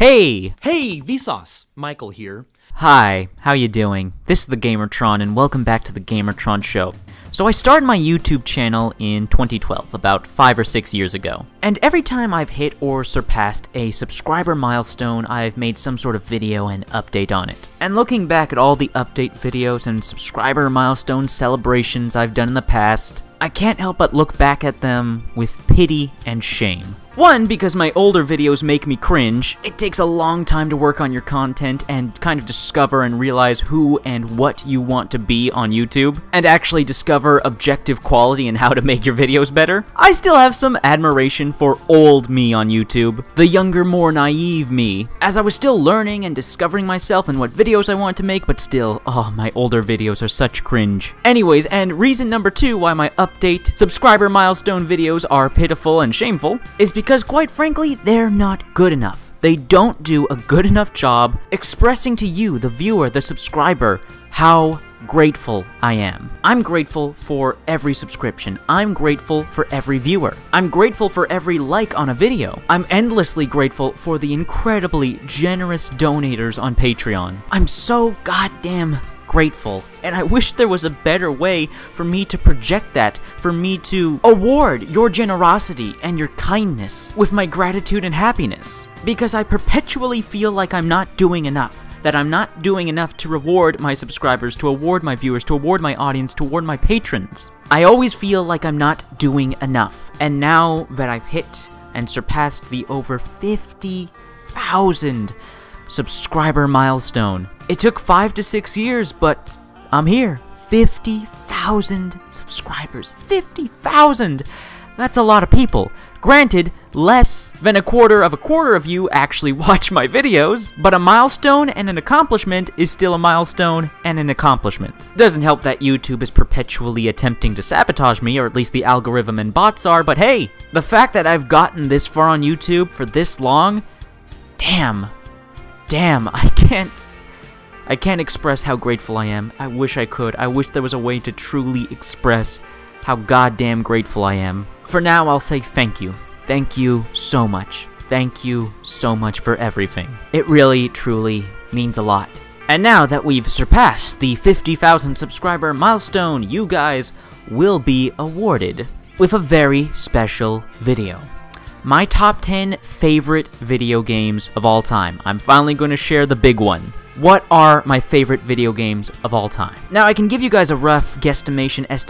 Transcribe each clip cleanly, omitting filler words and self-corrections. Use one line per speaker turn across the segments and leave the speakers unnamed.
Hey!
Hey, Vsauce! Michael here.
Hi, how you doing? This is the Gamertron, and welcome back to the Gamertron Show. So I started my YouTube channel in 2012, about 5 or 6 years ago. And every time I've hit or surpassed a subscriber milestone, I've made some sort of video and update on it. And looking back at all the update videos and subscriber milestone celebrations I've done in the past, I can't help but look back at them with pity and shame. One, because my older videos make me cringe. It takes a long time to work on your content and kind of discover and realize who and what you want to be on YouTube, and actually discover objective quality and how to make your videos better. I still have some admiration for old me on YouTube, the younger, more naive me, as I was still learning and discovering myself and what videos I want to make, but still, oh, my older videos are such cringe. Anyways, and reason number 2 why my update subscriber milestone videos are pitiful and shameful is because, quite frankly, they're not good enough. They don't do a good enough job expressing to you, the viewer, the subscriber, how grateful I am. I'm grateful for every subscription. I'm grateful for every viewer. I'm grateful for every like on a video. I'm endlessly grateful for the incredibly generous donators on Patreon. I'm so goddamn grateful, and I wish there was a better way for me to project that, for me to award your generosity and your kindness with my gratitude and happiness, because I perpetually feel like I'm not doing enough, that I'm not doing enough to reward my subscribers, to award my viewers, to award my audience, to award my patrons. I always feel like I'm not doing enough, and now that I've hit and surpassed the over 50,000 subscriber milestone. It took 5 to 6 years, but I'm here. 50,000 subscribers. 50,000! That's a lot of people. Granted, less than a quarter of you actually watch my videos, but a milestone and an accomplishment is still a milestone and an accomplishment. Doesn't help that YouTube is perpetually attempting to sabotage me, or at least the algorithm and bots are, but hey, the fact that I've gotten this far on YouTube for this long, damn, I can't express how grateful I am. I wish I could. I wish there was a way to truly express how goddamn grateful I am. For now, I'll say thank you. Thank you so much. Thank you so much for everything. It really, truly means a lot. And now that we've surpassed the 50,000 subscriber milestone, you guys will be awarded with a very special video. My top 10 favorite video games of all time. I'm finally going to share the big one. What are my favorite video games of all time? Now, I can give you guys a rough estimation as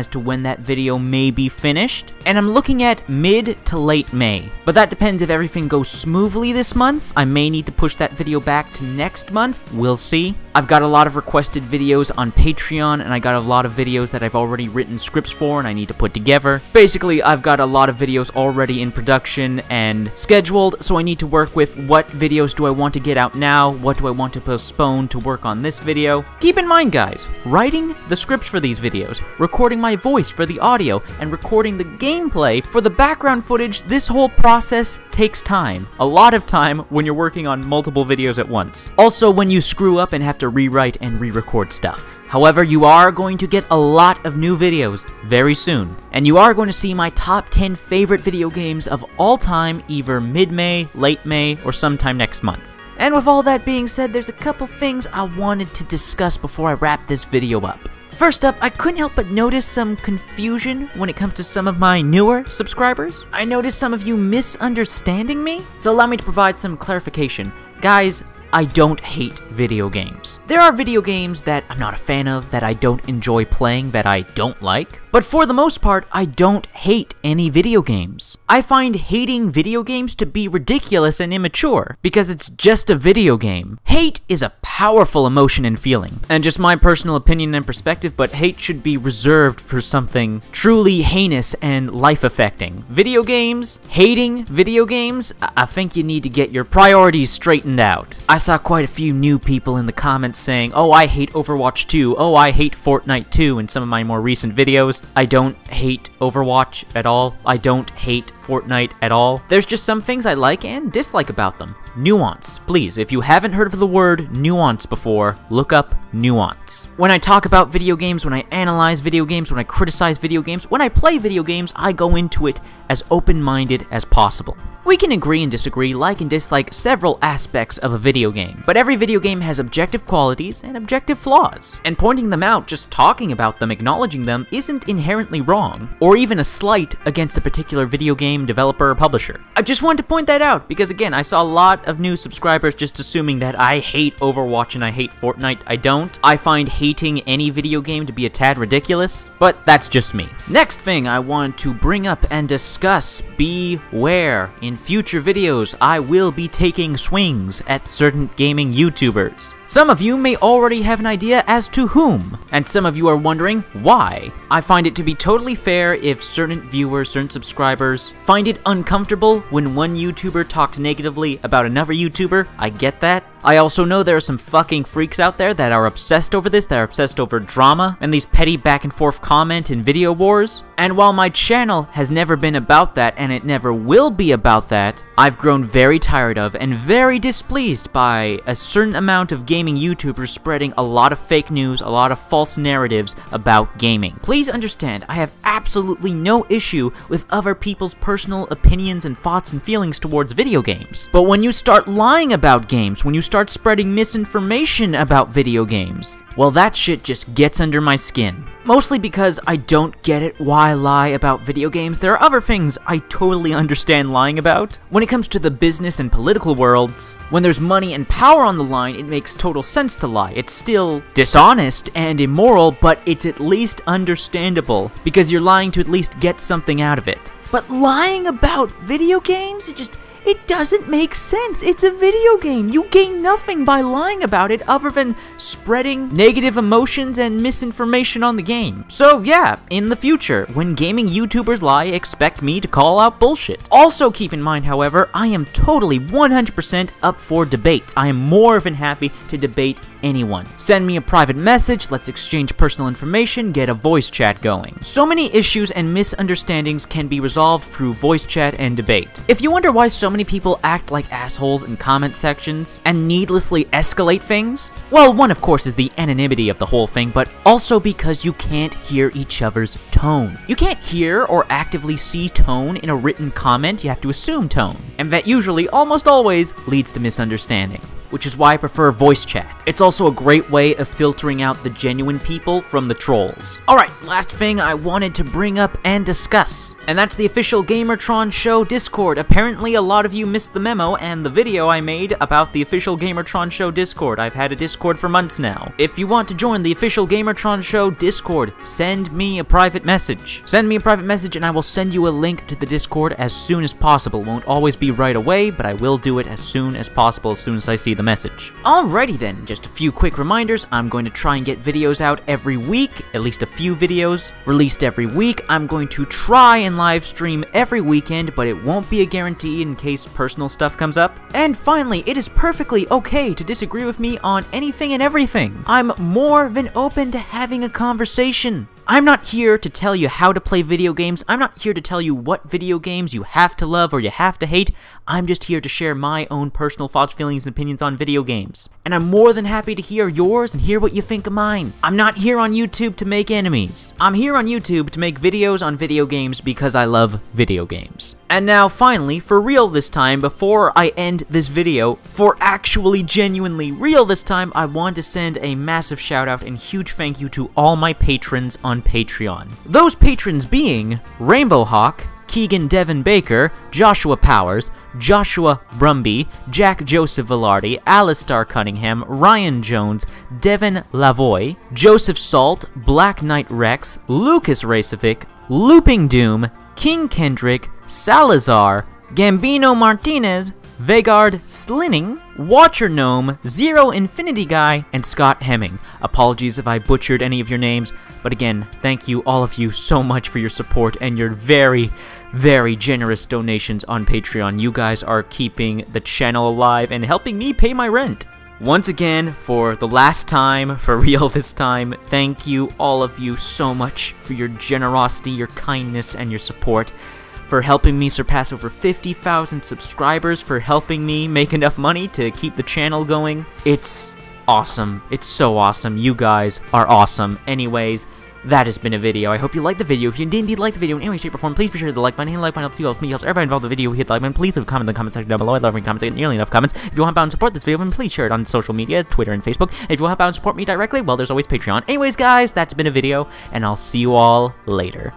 to when that video may be finished, and I'm looking at mid to late May. But that depends if everything goes smoothly this month. I may need to push that video back to next month. We'll see. I've got a lot of requested videos on Patreon, and I got a lot of videos that I've already written scripts for and I need to put together. Basically, I've got a lot of videos already in production and scheduled, so I need to work with what videos do I want to get out now, what do I want to postpone to work on this video. Keep in mind, guys, writing the scripts for these videos, recording my voice for the audio, and recording the gameplay for the background footage, this whole process takes time. A lot of time when you're working on multiple videos at once. Also, when you screw up and have to rewrite and re-record stuff. However, you are going to get a lot of new videos very soon, and you are going to see my top 10 favorite video games of all time either mid-May, late May, or sometime next month. And with all that being said, there's a couple things I wanted to discuss before I wrap this video up. First up, I couldn't help but notice some confusion when it comes to some of my newer subscribers. I noticed some of you misunderstanding me, so allow me to provide some clarification. Guys, I don't hate video games. There are video games that I'm not a fan of, that I don't enjoy playing, that I don't like. But for the most part, I don't hate any video games. I find hating video games to be ridiculous and immature, because it's just a video game. Hate is a powerful emotion and feeling. And just my personal opinion and perspective, but hate should be reserved for something truly heinous and life-affecting. Video games, hating video games, I think you need to get your priorities straightened out. I saw quite a few new people in the comments saying, oh, I hate Overwatch 2, oh, I hate Fortnite 2 in some of my more recent videos. I don't hate Overwatch at all. I don't hate Fortnite at all. There's just some things I like and dislike about them. Nuance. Please, if you haven't heard of the word nuance before, look up nuance. When I talk about video games, when I analyze video games, when I criticize video games, when I play video games, I go into it as open-minded as possible. We can agree and disagree, like and dislike several aspects of a video game, but every video game has objective qualities and objective flaws. And pointing them out, just talking about them, acknowledging them, isn't inherently wrong, or even a slight against a particular video game developer or publisher. I just wanted to point that out, because again, I saw a lot of new subscribers just assuming that I hate Overwatch and I hate Fortnite. I don't. I find hating any video game to be a tad ridiculous, but that's just me. Next thing I want to bring up and discuss, beware. In future videos, I will be taking swings at certain gaming YouTubers. Some of you may already have an idea as to whom, and some of you are wondering why. I find it to be totally fair if certain viewers, certain subscribers find it uncomfortable when one YouTuber talks negatively about another YouTuber. I get that. I also know there are some fucking freaks out there that are obsessed over this, that are obsessed over drama, and these petty back and forth comment and video wars. And while my channel has never been about that, and it never will be about that, I've grown very tired of and very displeased by a certain amount of gaming YouTubers spreading a lot of fake news, a lot of false narratives about gaming. Please understand, I have absolutely no issue with other people's personal opinions and thoughts and feelings towards video games. But when you start lying about games, when you start spreading misinformation about video games, well, that shit just gets under my skin. Mostly because I don't get it why lie about video games. There are other things I totally understand lying about. When it comes to the business and political worlds, when there's money and power on the line, it makes total sense to lie. It's still dishonest and immoral, but it's at least understandable, because you're lying to at least get something out of it. But lying about video games, it doesn't make sense. It's a video game. You gain nothing by lying about it other than spreading negative emotions and misinformation on the game. So yeah, in the future, when gaming YouTubers lie, expect me to call out bullshit. Also keep in mind, however, I am totally 100% up for debate. I am more than happy to debate anyone. Send me a private message, let's exchange personal information, get a voice chat going. So many issues and misunderstandings can be resolved through voice chat and debate. If you wonder why so many people act like assholes in comment sections and needlessly escalate things, well, one of course is the anonymity of the whole thing, but also because you can't hear each other's tone. You can't hear or actively see tone in a written comment, you have to assume tone. And that usually, almost always, leads to misunderstanding, which is why I prefer voice chat. It's also a great way of filtering out the genuine people from the trolls. Alright, last thing I wanted to bring up and discuss, and that's the official Gamertron Show Discord. Apparently a lot of you missed the memo and the video I made about the official Gamertron Show Discord. I've had a Discord for months now. If you want to join the official Gamertron Show Discord, send me a private message. Send me a private message and I will send you a link to the Discord as soon as possible. It won't always be right away, but I will do it as soon as possible, as soon as I see the message. Alrighty then, just a few quick reminders. I'm going to try and get videos out every week, at least a few videos released every week. I'm going to try and live stream every weekend, but it won't be a guarantee in case personal stuff comes up. And finally, it is perfectly okay to disagree with me on anything and everything. I'm more than open to having a conversation. I'm not here to tell you how to play video games. I'm not here to tell you what video games you have to love or you have to hate. I'm just here to share my own personal thoughts, feelings, and opinions on video games. And I'm more than happy to hear yours and hear what you think of mine. I'm not here on YouTube to make enemies. I'm here on YouTube to make videos on video games because I love video games. And now, finally, for real this time, before I end this video, for actually genuinely real this time, I want to send a massive shout out and huge thank you to all my patrons on Patreon. Those patrons being Rainbow Hawk, Keegan Devin Baker, Joshua Powers, Joshua Brumby, Jack Joseph Velarde, Alistair Cunningham, Ryan Jones, Devin Lavoie, Joseph Salt, Black Knight Rex, Lucas Racevic, Looping Doom, King Kendrick, Salazar, Gambino Martinez, Vegard Slinning, Watcher Gnome, Zero Infinity Guy, and Scott Hemming. Apologies if I butchered any of your names, but again, thank you all of you so much for your support and your very, very generous donations on Patreon. You guys are keeping the channel alive and helping me pay my rent. Once again, for the last time, for real this time, thank you all of you so much for your generosity, your kindness, and your support, for helping me surpass over 50,000 subscribers, for helping me make enough money to keep the channel going. It's awesome. It's so awesome. You guys are awesome. Anyways, that has been a video. I hope you liked the video. If you did indeed like the video in any way, shape, or form, please be sure to hit the like button. Hitting the like button helps you, helps me, helps everybody involved in the video. Hit the like button. Please leave a comment in the comment section down below. I'd love when comments get nearly enough comments. If you want to help out and support this video, then please share it on social media, Twitter and Facebook. And if you want to help out and support me directly, well, there's always Patreon. Anyways, guys, that's been a video, and I'll see you all later.